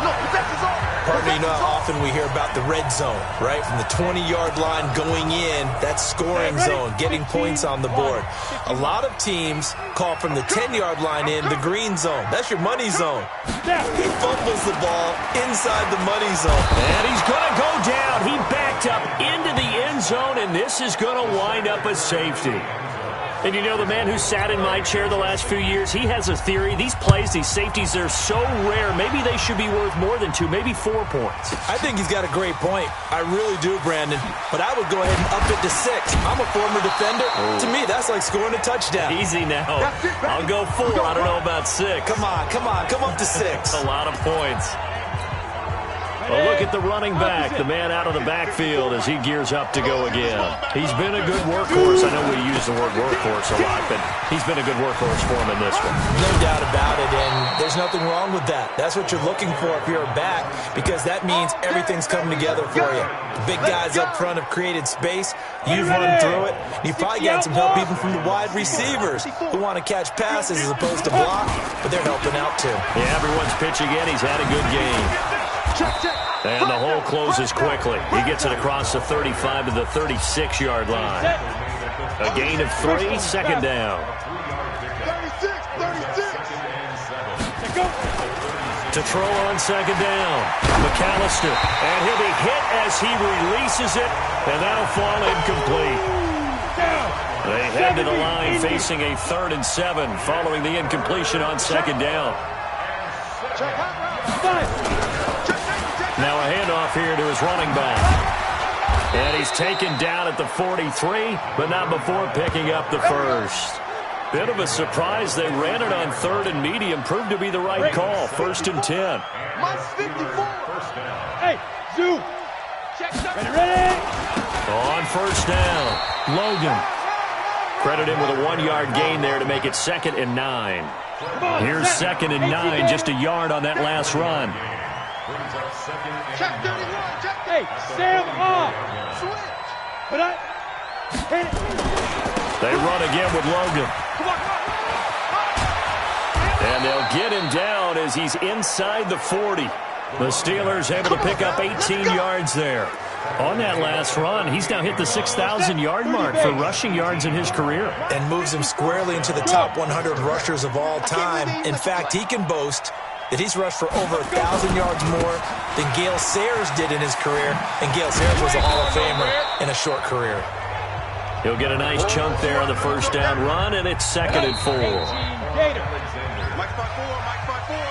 No, possession's on. Partner, you know how often we hear about the red zone, right? From the 20-yard line going in, that's scoring zone, getting points on the board. A lot of teams call from the 10-yard line in the green zone. That's your money zone. He fumbles the ball inside the money zone. And he's going to go down. He backed up into the end zone, and this is going to wind up a safety. And you know, the man who sat in my chair the last few years, he has a theory. These plays, these safeties, they're so rare. Maybe they should be worth more than 2, maybe 4 points. I think he's got a great point. I really do, Brandon. But I would go ahead and up it to 6. I'm a former defender. Oh. To me, that's like scoring a touchdown. Easy now. I'll go 4. I don't know about 6. Come on. Come up to 6. A lot of points. A look at the running back, the man out of the backfield as he gears up to go again. He's been a good workhorse. I know we use the word workhorse a lot, but he's been a good workhorse for him in this one. No doubt about it, and there's nothing wrong with that. That's what you're looking for if you're a back, because that means everything's coming together for you. The big guys up front have created space. You've run through it. You've probably got some help even from the wide receivers who want to catch passes as opposed to block, but they're helping out too. Yeah, everyone's pitching in. He's had a good game. And the hole closes quickly. He gets it across the 35 to the 36-yard line. A gain of 3, second down. 36. To throw on second down, McAllister. And he'll be hit as he releases it, and that'll fall incomplete. They head to the line facing a 3rd and 7 following the incompletion on second down. Now a handoff here to his running back. And he's taken down at the 43, but not before picking up the first. Bit of a surprise. They ran it on 3rd and medium. Proved to be the right call. 1st and 10. Hey, Zoo. Ready. On 1st down, Logan. Credit him with a 1-yard gain there to make it 2nd and 9. Here's 2nd and 9, just a yard on that last run. Check 31. Check. Hey, Sam off. Switch. But hit it. They run again with Logan. And they'll get him down as he's inside the 40. The Steelers able to pick up 18 yards there. On that last run, he's now hit the 6,000-yard mark for rushing yards in his career. And moves him squarely into the top 100 rushers of all time. In fact, he can boast that he's rushed for over 1,000 yards more than Gale Sayers did in his career. And Gale Sayers was a Hall of Famer in a short career. He'll get a nice chunk there on the 1st down run, and it's 2nd and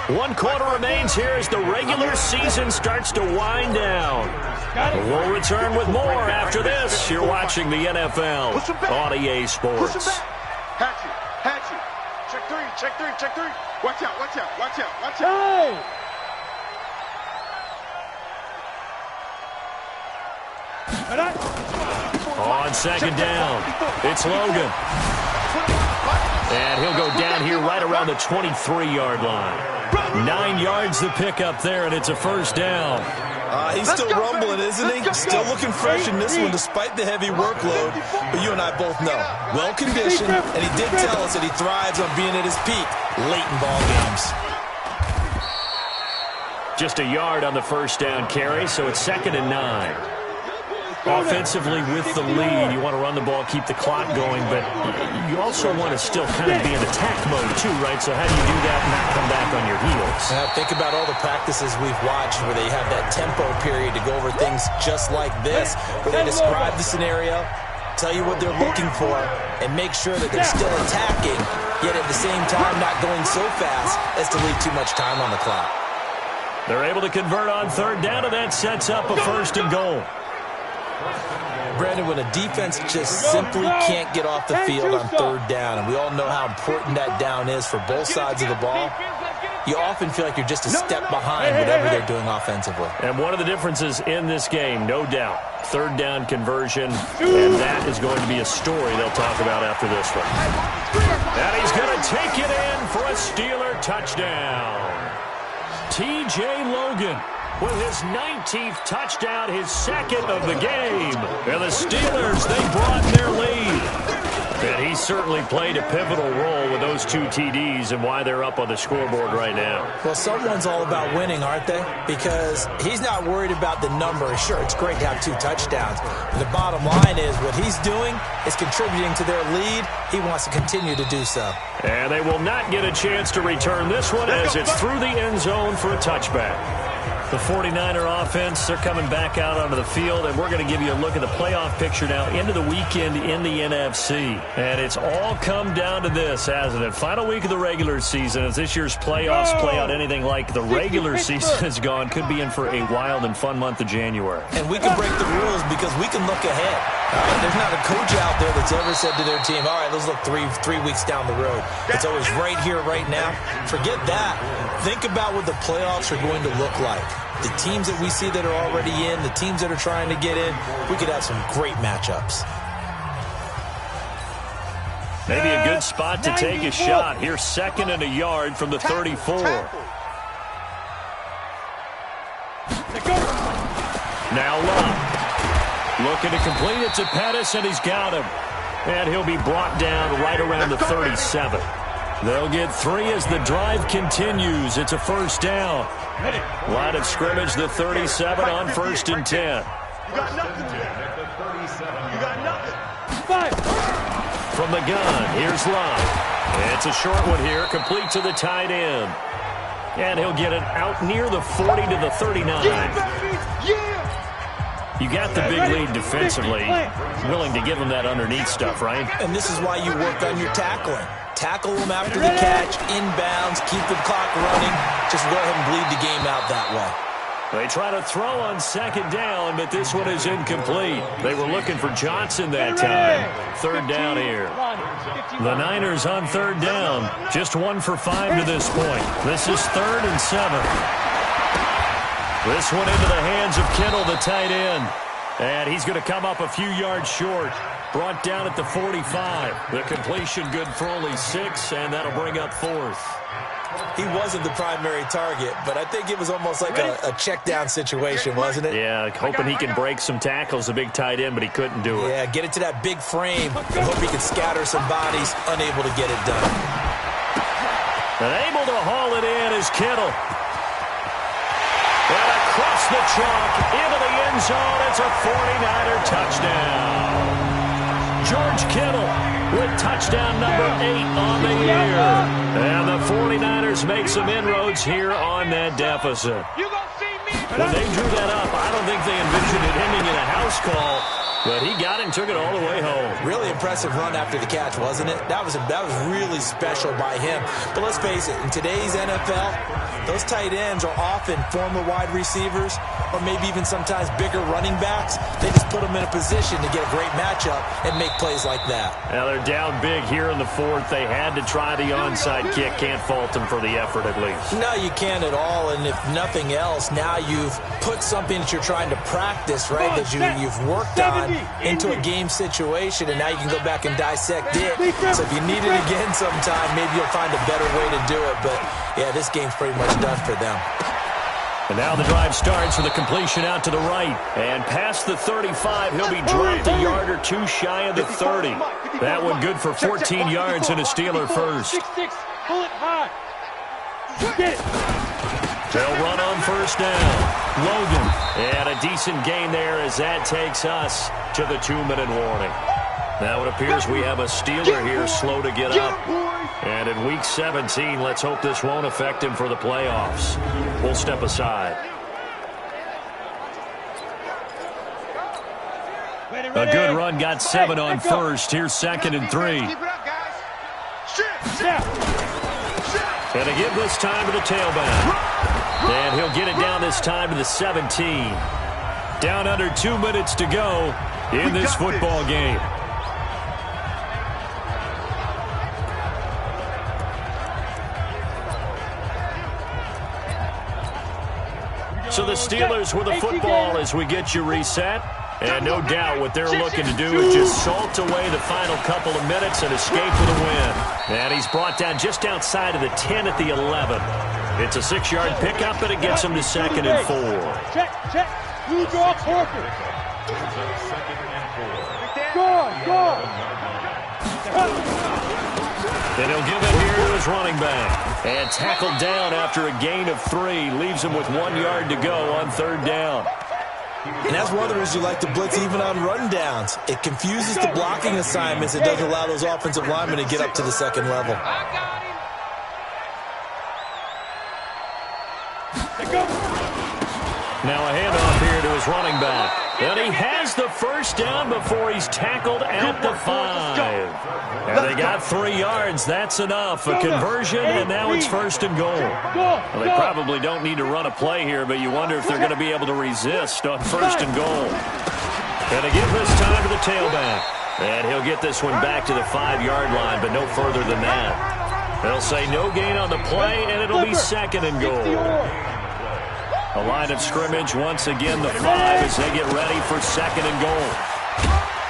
4. 1 quarter remains here as the regular season starts to wind down. We'll return with more after this. You're watching the NFL on EA Sports. Hatchet. Check three. Watch out. Hey. On second down, it's Logan. And he'll go down here right around the 23-yard line. 9 yards to pick up there, and it's a 1st down. He's still rumbling, isn't he? Still looking fresh in this one despite the heavy workload. But you and I both know, well-conditioned, and he did tell us that he thrives on being at his peak late in ball games. Just a yard on the 1st down carry, so it's 2nd and 9. Offensively with the lead, you want to run the ball, keep the clock going, but you also want to still kind of be in attack mode too, right? So how do you do that and not come back on your heels? Think about all the practices we've watched where they have that tempo period to go over things just like this, where they describe the scenario, tell you what they're looking for, and make sure that they're still attacking, yet at the same time not going so fast as to leave too much time on the clock. They're able to convert on 3rd down, and that sets up a 1st and goal. Brandon, when a defense just simply can't get off the field on 3rd down, and we all know how important that down is for both sides of the ball, you often feel like you're just a step behind whatever they're doing offensively. And one of the differences in this game, no doubt, 3rd down conversion, and that is going to be a story they'll talk about after this one. And he's going to take it in for a Steeler touchdown. T.J. Logan with his 19th touchdown, his 2nd of the game. And the Steelers, they broaden their lead. And he certainly played a pivotal role with those 2 TDs and why they're up on the scoreboard right now. Well, someone's all about winning, aren't they? Because he's not worried about the number. Sure, it's great to have 2 touchdowns. But the bottom line is what he's doing is contributing to their lead. He wants to continue to do so. And they will not get a chance to return this one as it's through the end zone for a touchback. The 49er offense, they're coming back out onto the field, and we're going to give you a look at the playoff picture now into the weekend in the NFC. And it's all come down to this, hasn't it? Final week of the regular season. As this year's playoffs play out anything like the regular season has gone, could be in for a wild and fun month of January. And we can break the rules because we can look ahead. All right, there's not a coach out there that's ever said to their team, all right, let's look three weeks down the road. It's always right here, right now. Forget that. Think about what the playoffs are going to look like. The teams that we see that are already in, the teams that are trying to get in, we could have some great matchups. Maybe a good spot to take a shot. Here's 2nd and a yard from the 34. Now Love. Looking to complete it to Pettis, and he's got him. And he'll be brought down right around the 37. They'll get 3 as the drive continues. It's a first down. Line of scrimmage, the 37 on 1st and 10. You got nothing at the 37. You got nothing. From the gun, here's Love. It's a short one here, complete to the tight end. And he'll get it out near the 40 to the 39. You got the big lead defensively. Willing to give him that underneath stuff, right? And this is why you work on your tackling. Tackle them after the catch, inbounds, keep the clock running. Just go ahead and bleed the game out that way. They try to throw on 2nd down, but this one is incomplete. They were looking for Johnson that time. 3rd down here. The Niners on 3rd down. Just 1 for 5 to this point. This is 3rd and 7. This one into the hands of Kittle, the tight end. And he's going to come up a few yards short. Brought down at the 45. The completion good for only 6, and that'll bring up 4th. He wasn't the primary target, but I think it was almost like a check down situation, wasn't it? Yeah, hoping he can break some tackles, a big tight end, but he couldn't do it. Yeah, get it to that big frame. I hope he can scatter some bodies, unable to get it done. And able to haul it in is Kittle. And across the chalk, into the end zone, it's a 49er touchdown. George Kittle with touchdown number 8 on the year. And the 49ers make some inroads here on that deficit. When they drew that up, I don't think they envisioned it ending in a house call, but he got it and took it all the way home. Really impressive run after the catch, wasn't it? That was really special by him. But let's face it, in today's NFL, those tight ends are often former wide receivers or maybe even sometimes bigger running backs. They just put them in a position to get a great matchup and make plays like that. Now they're down big here in the 4th. They had to try the onside kick. Can't fault them for the effort at least. No, you can't at all. And if nothing else, now you've put something that you're trying to practice, right, that you've worked on into a game situation, and now you can go back and dissect it. So if you need it again sometime, maybe you'll find a better way to do it. But, yeah, this game's pretty much done for them. And now the drive starts with a completion out to the right. And past the 35, he'll be dropped a yard or 2 shy of the 30. That one good for 14 yards and a Steeler first. They'll run on 1st down. Logan. And a decent gain there as that takes us to the 2-minute warning. Now it appears we have a Steeler here slow to get up. And in Week 17, let's hope this won't affect him for the playoffs. We'll step aside. A good run got 7 on 1st. Here's 2nd and 3. And they give this time to the tailback. And he'll get it down this time to the 17. Down under 2 minutes to go in this football game. So the Steelers with the football as we get you reset. And no doubt what they're looking to do is just salt away the final couple of minutes and escape with a win. And he's brought down just outside of the 10 at the 11. It's a 6-yard pickup, and it gets him to 2nd and 4. Check. Blue dog, Parker. Go. And he'll give it here to his running back. And tackled down after a gain of 3. Leaves him with 1 yard to go on 3rd down. And that's one of the reasons you like to blitz even on rundowns. It confuses the blocking assignments. It doesn't allow those offensive linemen to get up to the 2nd level. Now a handoff here to his running back. And he has the first down before he's tackled at the 5. And they got 3 yards. That's enough. A conversion, and now it's first and goal. Well, they probably don't need to run a play here, but you wonder if they're going to be able to resist on first and goal. And they give this time to the tailback. And he'll get this one back to the 5-yard line, but no further than that. They'll say no gain on the play, and it'll be second and goal. A line of scrimmage, once again, the 5 as they get ready for second and goal.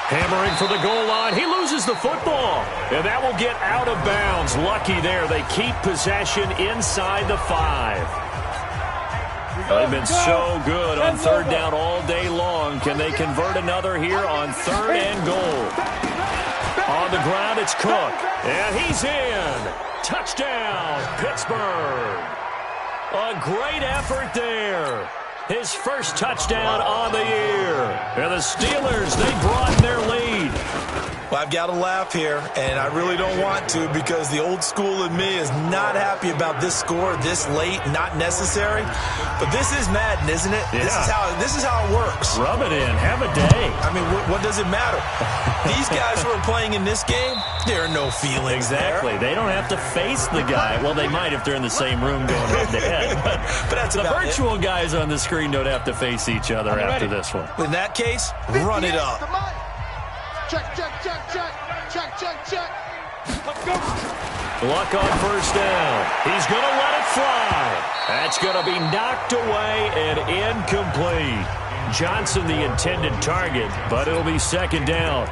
Hammering for the goal line. He loses the football. And that will get out of bounds. Lucky there. They keep possession inside the 5. They've been so good on third down all day long. Can they convert another here on third and goal? On the ground, it's Cook. And he's in. Touchdown, Pittsburgh. A great effort there. His first touchdown on the year. And the Steelers, they broaden their lead. Well, I've got to laugh here, and I really don't want to because the old school in me is not happy about this score this late, not necessary. But this is Madden, isn't it? Yeah. This is how it works. Rub it in. Have a day. I mean, what does it matter? These guys who are playing in this game, there are no feelings Exactly. there. They don't have to face the guy. Well, they might if they're in the same room going head-to-head. But that's the about virtual guys on the screen don't have to face each other after this one. In that case, run it up. Check, check, check, check. Check, check, check. Let's go. Luck on first down. He's going to let it fly. That's going to be knocked away and incomplete. Johnson the intended target, but it'll be second down.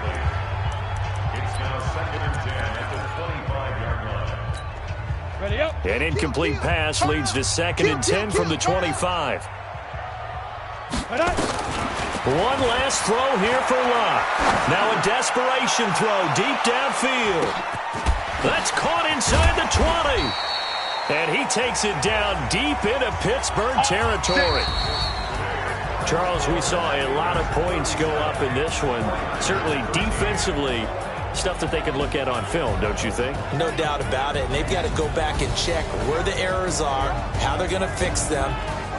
It's now second and 10 at the 25-yard line. Ready up. An incomplete pass leads to second and 10 from the 25. One last throw here for Luck. Now a desperation throw deep downfield. That's caught inside the 20. And he takes it down deep into Pittsburgh territory. Charles, we saw a lot of points go up in this one. Certainly defensively, stuff that they could look at on film, don't you think? No doubt about it. And they've got to go back and check where the errors are, how they're going to fix them,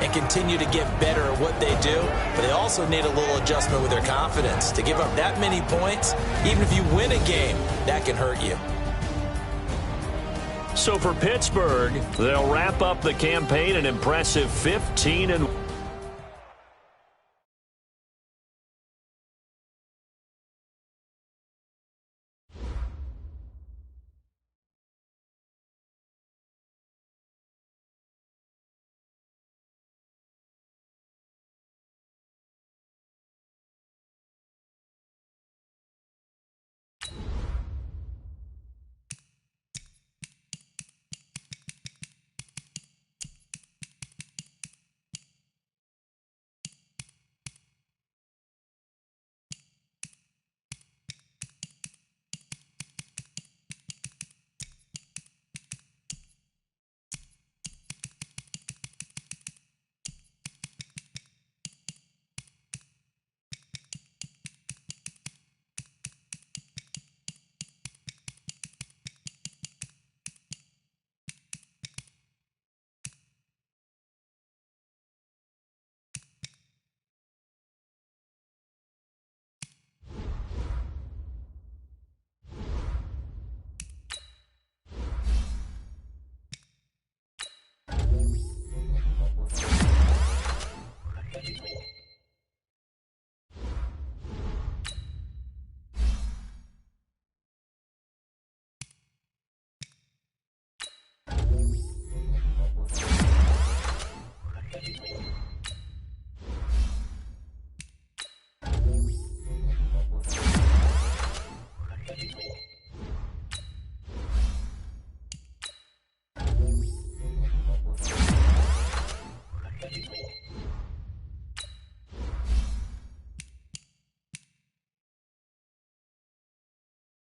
and continue to get better at what they do. But they also need a little adjustment with their confidence. To give up that many points, even if you win a game, that can hurt you. So for Pittsburgh, they'll wrap up the campaign an impressive 15-1.